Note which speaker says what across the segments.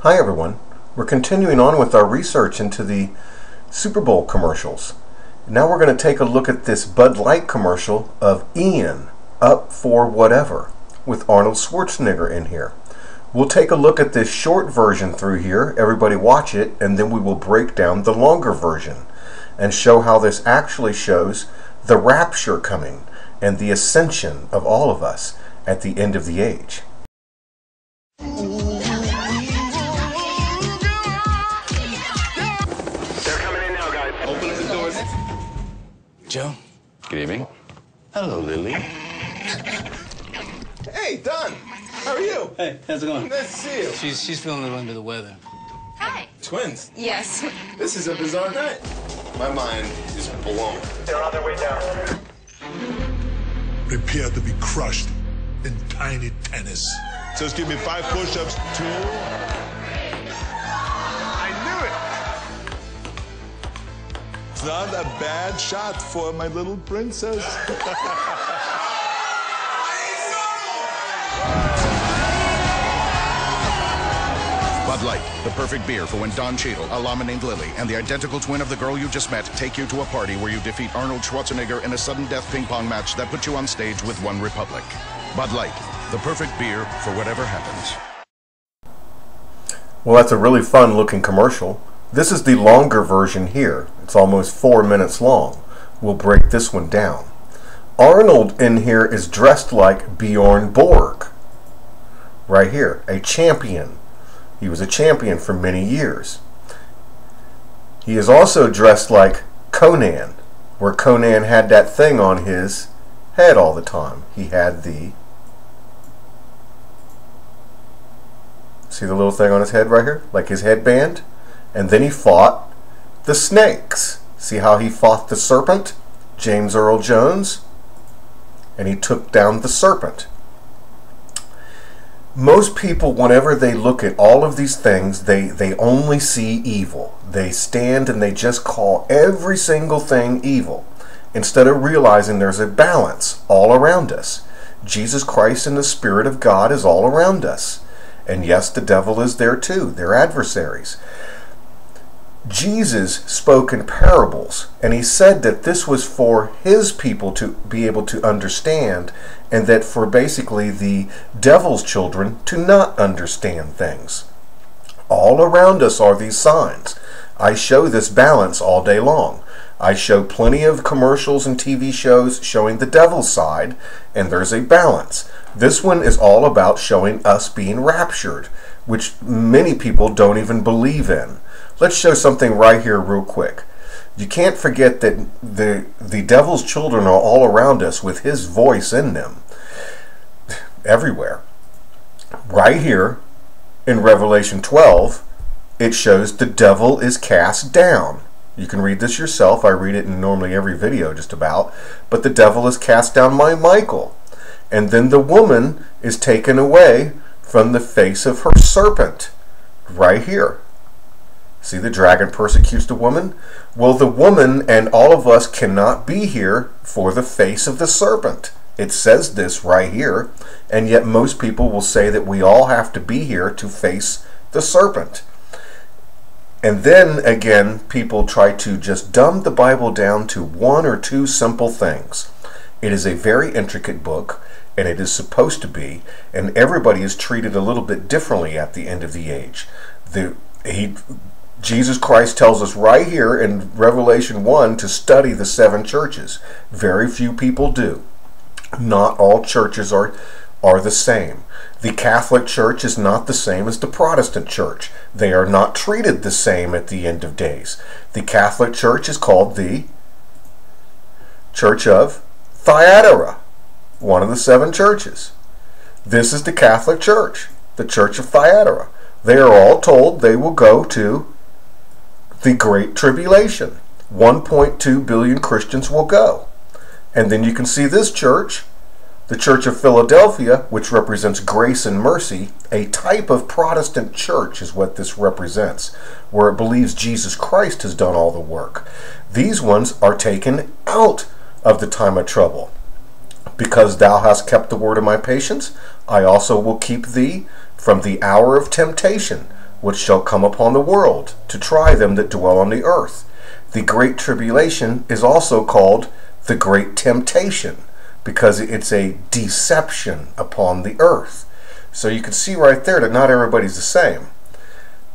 Speaker 1: Hi everyone, we're continuing on with our research into the Super Bowl commercials. Now we're going to take a look at this Bud Light commercial of Ian, Up for Whatever, with Arnold Schwarzenegger in here. We'll take a look at this short version through here, everybody watch it, and then we will break down the longer version and show how this actually shows the rapture coming and the ascension of all of us at the end of the age.
Speaker 2: Joe.
Speaker 3: Good evening.
Speaker 2: Hello, Lily.
Speaker 4: Hey, Don. How are you?
Speaker 2: Hey, how's it going?
Speaker 4: Nice to see you.
Speaker 2: She's feeling a little under the weather.
Speaker 5: Hi.
Speaker 4: Twins.
Speaker 5: Yes.
Speaker 4: This is a bizarre night. My mind is blown.
Speaker 6: They're on their way down.
Speaker 7: Prepare to be crushed in tiny tennis.
Speaker 8: Just give me 5 push-ups, 2.
Speaker 6: I knew it.
Speaker 8: It's not a bad shot for my little princess.
Speaker 9: Bud Light, the perfect beer for when Don Cheadle, a llama named Lily, and the identical twin of the girl you just met take you to a party where you defeat Arnold Schwarzenegger in a sudden death ping pong match that puts you on stage with One Republic. Bud Light, the perfect beer for whatever happens.
Speaker 1: Well, that's a really fun looking commercial. This is the longer version here. It's almost 4 minutes long. We'll break this one down. Arnold in here is dressed like Bjorn Borg. Right here, a champion. He was a champion for many years. He is also dressed like Conan, where Conan had that thing on his head all the time. He had the... See the little thing on his head right here? Like his headband? And then he fought the snakes. See how he fought the serpent? James Earl Jones. And he took down the serpent. Most people, whenever they look at all of these things, they only see evil. They stand and they just call every single thing evil, instead of realizing there's a balance all around us. Jesus Christ and the Spirit of God is all around us. And yes, the devil is there too. They're adversaries. Jesus spoke in parables, and he said that this was for his people to be able to understand, and that for basically the devil's children to not understand things. All around us are these signs. I show this balance all day long. I show plenty of commercials and TV shows showing the devil's side, and there's a balance. This one is all about showing us being raptured, which many people don't even believe in. Let's show something right here real quick. You can't forget that the devil's children are all around us with his voice in them. Everywhere. Right here in Revelation 12, it shows the devil is cast down. You can read this yourself. I read it in normally every video just about. But the devil is cast down by Michael. And then the woman is taken away from the face of her serpent. Right here. See, the dragon persecutes the woman. Well, the woman and all of us cannot be here for the face of the serpent. It says this right here, and yet most people will say that we all have to be here to face the serpent. And then again, people try to just dumb the Bible down to 1 or 2 simple things. It is a very intricate book, and it is supposed to be, and everybody is treated a little bit differently at the end of the age. Jesus Christ tells us right here in Revelation 1 to study the 7 churches. Very few people do. Not all churches are the same. The Catholic Church is not the same as the Protestant Church. They are not treated the same at the end of days. The Catholic Church is called the Church of Thyatira, one of the 7 churches. This is the Catholic Church, the Church of Thyatira. They are all told they will go to the Great Tribulation. 1.2 billion Christians will go. And then you can see this church, the Church of Philadelphia, which represents grace and mercy. A type of Protestant church is what this represents, where it believes Jesus Christ has done all the work. These ones are taken out of the time of trouble. Because thou hast kept the word of my patience, I also will keep thee from the hour of temptation, which shall come upon the world, to try them that dwell on the earth. The great tribulation is also called the great temptation, because it's a deception upon the earth. So you can see right there that not everybody's the same.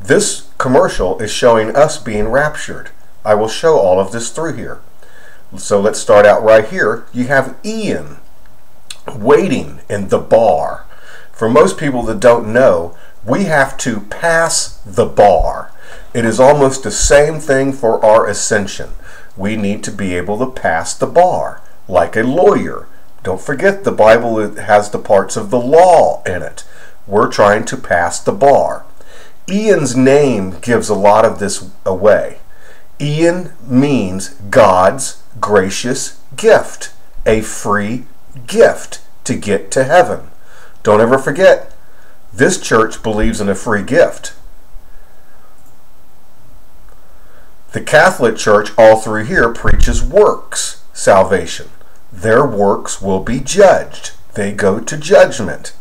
Speaker 1: This commercial is showing us being raptured. I will show all of this through here. So let's start out right here. You have Ian waiting in the bar. For most people that don't know, we have to pass the bar. It is almost the same thing for our ascension. We need to be able to pass the bar, like a lawyer. Don't forget the Bible has the parts of the law in it. We're trying to pass the bar. Ian's name gives a lot of this away. Ian means God's gracious gift, a free gift to get to heaven. Don't ever forget, this church believes in a free gift. The Catholic Church all through here preaches works salvation. Their works will be judged. They go to judgment.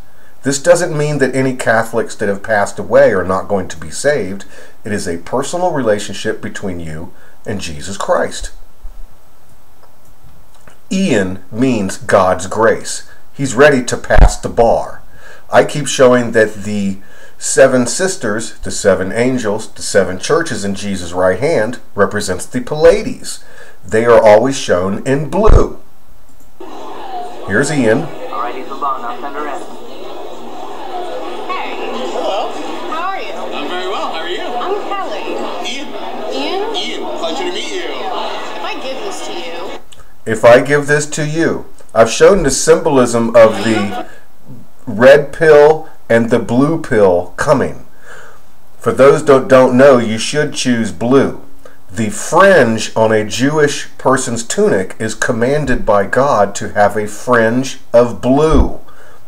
Speaker 1: This doesn't mean that any Catholics that have passed away are not going to be saved. It is a personal relationship between you and Jesus Christ. Ian means God's grace. He's ready to pass the bar. I keep showing that the 7 sisters, the 7 angels, the 7 churches in Jesus' right hand represents the Pleiades. They are always shown in blue. Here's Ian.
Speaker 3: Alright, he's alone. I'll send her in. Hey.
Speaker 4: Hello.
Speaker 3: How are you?
Speaker 4: I'm very well. How are you?
Speaker 3: I'm Kelly.
Speaker 4: Ian.
Speaker 3: Ian?
Speaker 4: Ian, pleasure to meet you.
Speaker 3: If I give this to you...
Speaker 1: If I give this to you. I've shown the symbolism of the red pill and the blue pill coming. For those that don't know, you should choose blue. The fringe on a Jewish person's tunic is commanded by God to have a fringe of blue.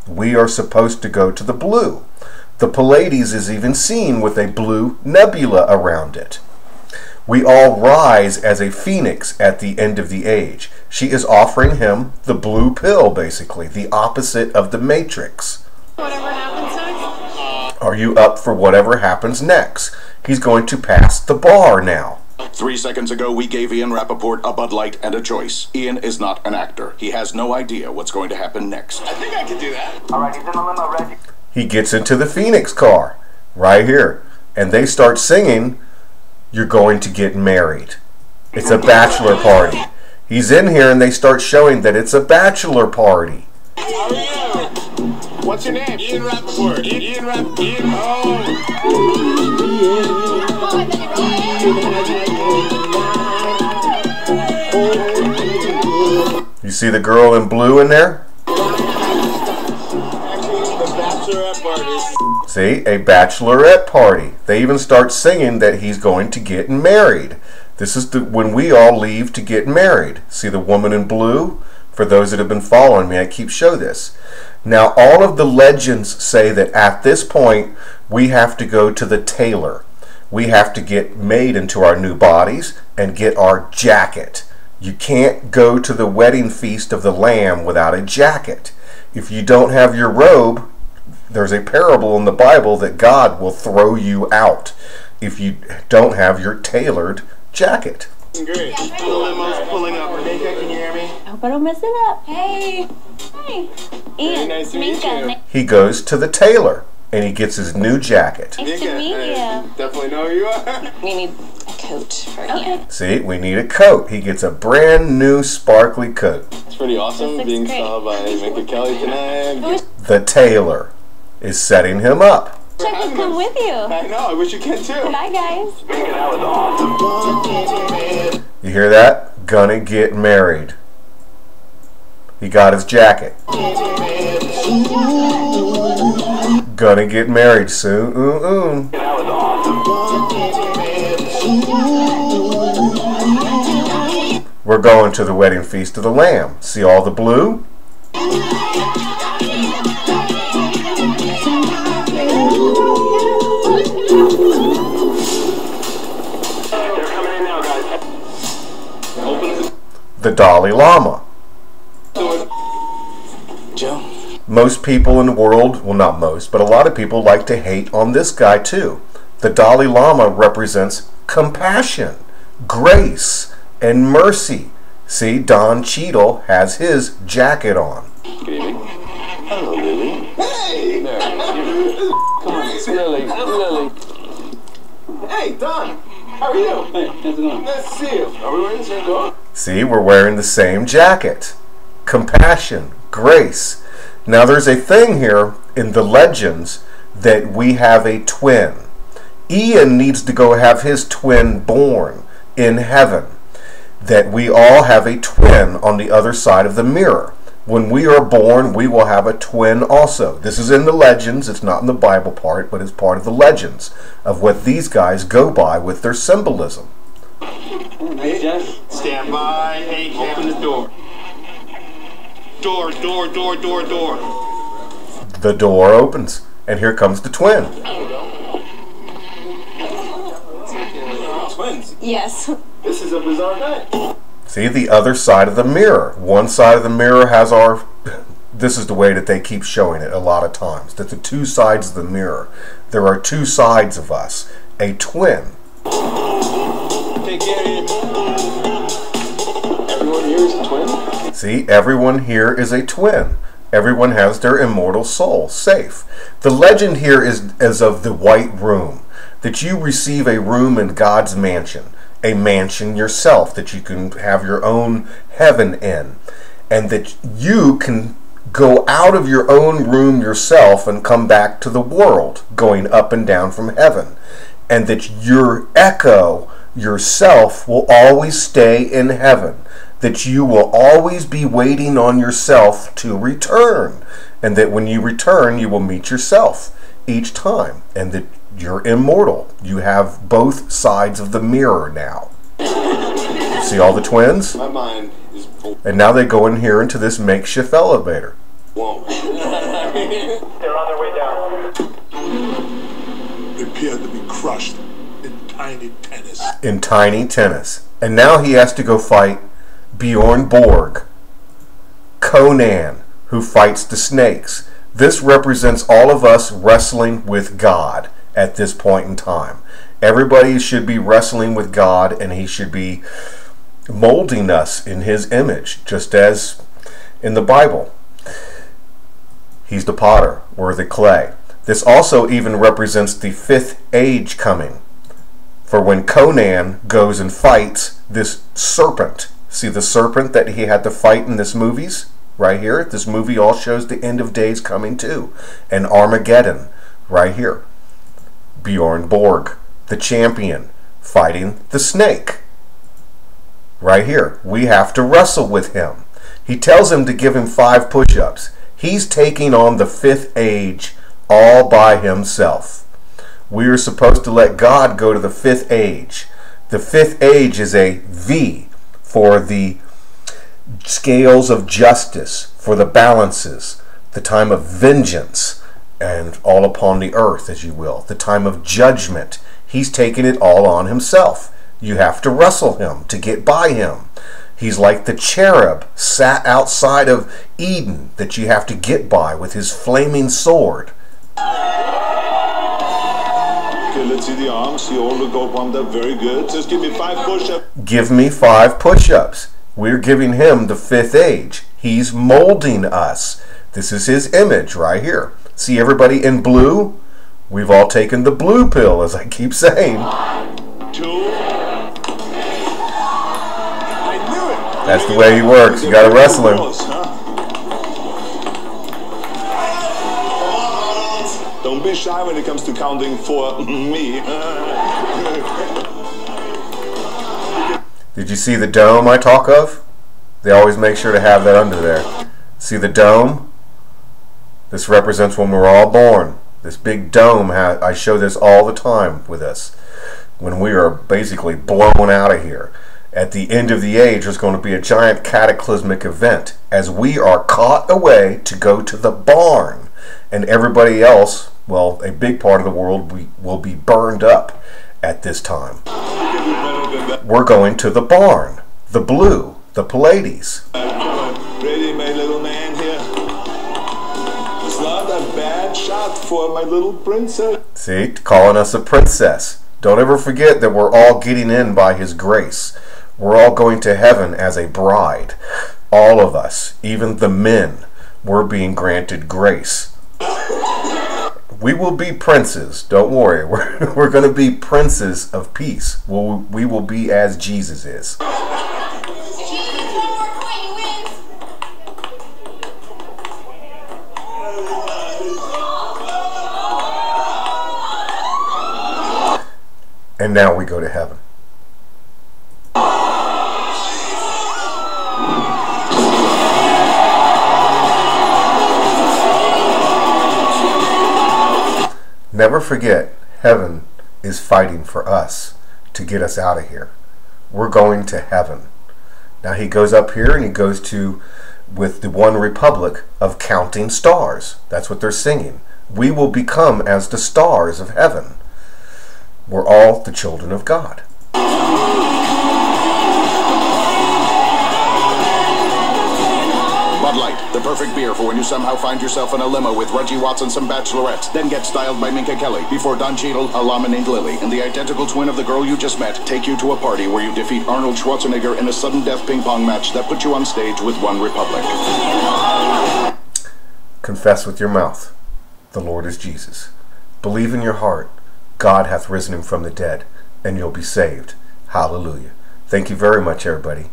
Speaker 1: We are supposed to go to the blue. The Pleiades is even seen with a blue nebula around it. We all rise as a phoenix at the end of the age. She is offering him the blue pill, basically, the opposite of the Matrix.
Speaker 3: Whatever happens next?
Speaker 1: Are you up for whatever happens next? He's going to pass the bar now.
Speaker 9: 3 seconds ago, we gave Ian Rappaport a Bud Light and a choice. Ian is not an actor. He has no idea what's going to happen next.
Speaker 4: I think I could do that.
Speaker 3: Alright, he's in the limo, Reggie.
Speaker 1: He gets into the Phoenix car, right here, and they start singing, "You're going to get married." It's a bachelor party. He's in here and they start showing that it's a bachelor party.
Speaker 4: How are you? What's your name? Ian Rappaport. Ian Rappaport. Ian. Oh.
Speaker 1: You see the girl in blue in there? See, a bachelorette party. They even start singing that he's going to get married. This is when we all leave to get married. See the woman in blue? For those that have been following me, I keep showing this. Now, all of the legends say that at this point, we have to go to the tailor. We have to get made into our new bodies and get our jacket. You can't go to the wedding feast of the Lamb without a jacket. If you don't have your robe, there's a parable in the Bible that God will throw you out if you don't have your tailored jacket.
Speaker 4: Great. The limo's pulling up. Rebecca, can you hear me?
Speaker 5: I hope I don't mess it up. Hey. Hi. Ian.
Speaker 4: nice to meet you.
Speaker 1: He goes to the tailor and he gets his new jacket.
Speaker 5: Nice to meet you.
Speaker 4: Definitely know who you are.
Speaker 5: We need a coat for Ian.
Speaker 1: See, we need a coat. He gets a brand new sparkly coat.
Speaker 4: It's pretty awesome being styled by Mika Kelly tonight.
Speaker 1: The tailor is setting him up.
Speaker 5: I wish I could come with you.
Speaker 4: I know, I wish you could too.
Speaker 5: Bye, guys.
Speaker 3: That was awesome.
Speaker 1: You hear that? Gonna get married. He got his jacket. Gonna get married soon.
Speaker 3: That was awesome.
Speaker 1: We're going to the wedding feast of the Lamb. See all the blue? The Dalai Lama.
Speaker 2: Joe?
Speaker 1: Most people in the world, well, not most, but a lot of people like to hate on this guy too. The Dalai Lama represents compassion, grace, and mercy. See, Don Cheadle has his jacket on.
Speaker 2: Good evening. Hello, Lily. Hey! There. Come on, Lily.
Speaker 4: Hey, Don. How are you?
Speaker 2: Hey, how's it going?
Speaker 4: Nice to see you. Are we wearing the same coat?
Speaker 1: See, we're wearing the same jacket. Compassion, grace. Now there's a thing here in the legends that we have a twin. Ian needs to go have his twin born in heaven. That we all have a twin on the other side of the mirror. When we are born, we will have a twin also. This is in the legends. It's not in the Bible part, but it's part of the legends of what these guys go by with their symbolism.
Speaker 2: Nice job.
Speaker 4: Stand by. Hey, open the door. Door.
Speaker 1: The door opens, and here comes the twin.
Speaker 4: Twins.
Speaker 5: Yes.
Speaker 4: This is a bizarre night.
Speaker 1: See, the other side of the mirror. One side of the mirror has our... This is the way that they keep showing it a lot of times. That the two sides of the mirror. There are two sides of us. A twin.
Speaker 2: Take care of it. Everyone here is a twin?
Speaker 1: See, everyone here is a twin. Everyone has their immortal soul safe. The legend here is of the white room. That you receive a room in God's mansion. A mansion yourself that you can have your own heaven in, and that you can go out of your own room yourself and come back to the world, going up and down from heaven, and that your echo yourself will always stay in heaven, that you will always be waiting on yourself to return, and that when you return you will meet yourself each time, and that you're immortal. You have both sides of the mirror now. See all the twins?
Speaker 4: My mind is
Speaker 1: And now they go in here into this makeshift elevator.
Speaker 4: blown.
Speaker 3: They're on their way down.
Speaker 7: Prepare to be crushed in tiny tennis.
Speaker 1: In tiny tennis. And now he has to go fight Bjorn Borg, Conan, who fights the snakes. This represents all of us wrestling with God at this point in time. Everybody should be wrestling with God, and he should be molding us in his image, just as in the Bible. He's the potter, we're the clay. This also even represents the fifth age coming. For when Conan goes and fights this serpent, see the serpent that he had to fight in this movies? Right here, this movie all shows the end of days coming too. And Armageddon, right here. Bjorn Borg, the champion, fighting the snake. Right here, we have to wrestle with him. He tells him to give him 5 push-ups. He's taking on the fifth age all by himself. We are supposed to let God go to the fifth age. The fifth age is a V for the scales of justice, for the balances, the time of vengeance, and all upon the earth, as you will, the time of judgment. He's taking it all on himself. You have to wrestle him to get by him. He's like the cherub sat outside of Eden that you have to get by with his flaming sword.
Speaker 8: Okay, let's see the arms. You all look up on that. Very good. Just give me 5 push-ups.
Speaker 1: Give me 5 push-ups. We're giving him the fifth age. He's molding us. This is his image right here. See everybody in blue? We've all taken the blue pill, as I keep saying.
Speaker 8: 2. I knew it.
Speaker 1: That's the way he works. You gotta wrestle him.
Speaker 8: Don't be shy when it comes to counting for me.
Speaker 1: Did you see the dome I talk of? They always make sure to have that under there. See the dome? This represents when we're all born. This big dome, I show this all the time with us. When we are basically blown out of here. At the end of the age, there's going to be a giant cataclysmic event as we are caught away to go to the barn. And everybody else, well, a big part of the world will be burned up at this time. We're going to the barn, the blue, the Pleiades.
Speaker 8: Ready, my little man here? It's not a bad shot. What for, my little princess?
Speaker 1: See, calling us a princess. Don't ever forget that we're all getting in by his grace. We're all going to heaven as a bride. All of us, even the men, we're being granted grace. We will be princes. Don't worry. We're going to be princes of peace. We will be as Jesus is. And now we go to heaven. Never forget, heaven is fighting for us to get us out of here. We're going to heaven. Now he goes up here and he goes to with the one republic of counting stars. That's what they're singing. We will become as the stars of heaven. We're all the children of God.
Speaker 9: Bud Light, the perfect beer for when you somehow find yourself in a limo with Reggie Watts and some bachelorettes, then get styled by Minka Kelly before Don Cheadle, a llama named Lily, and the identical twin of the girl you just met take you to a party where you defeat Arnold Schwarzenegger in a sudden death ping pong match that puts you on stage with One Republic.
Speaker 1: Confess with your mouth, the Lord is Jesus. Believe in your heart, God hath risen him from the dead, and you'll be saved. Hallelujah. Thank you very much, everybody.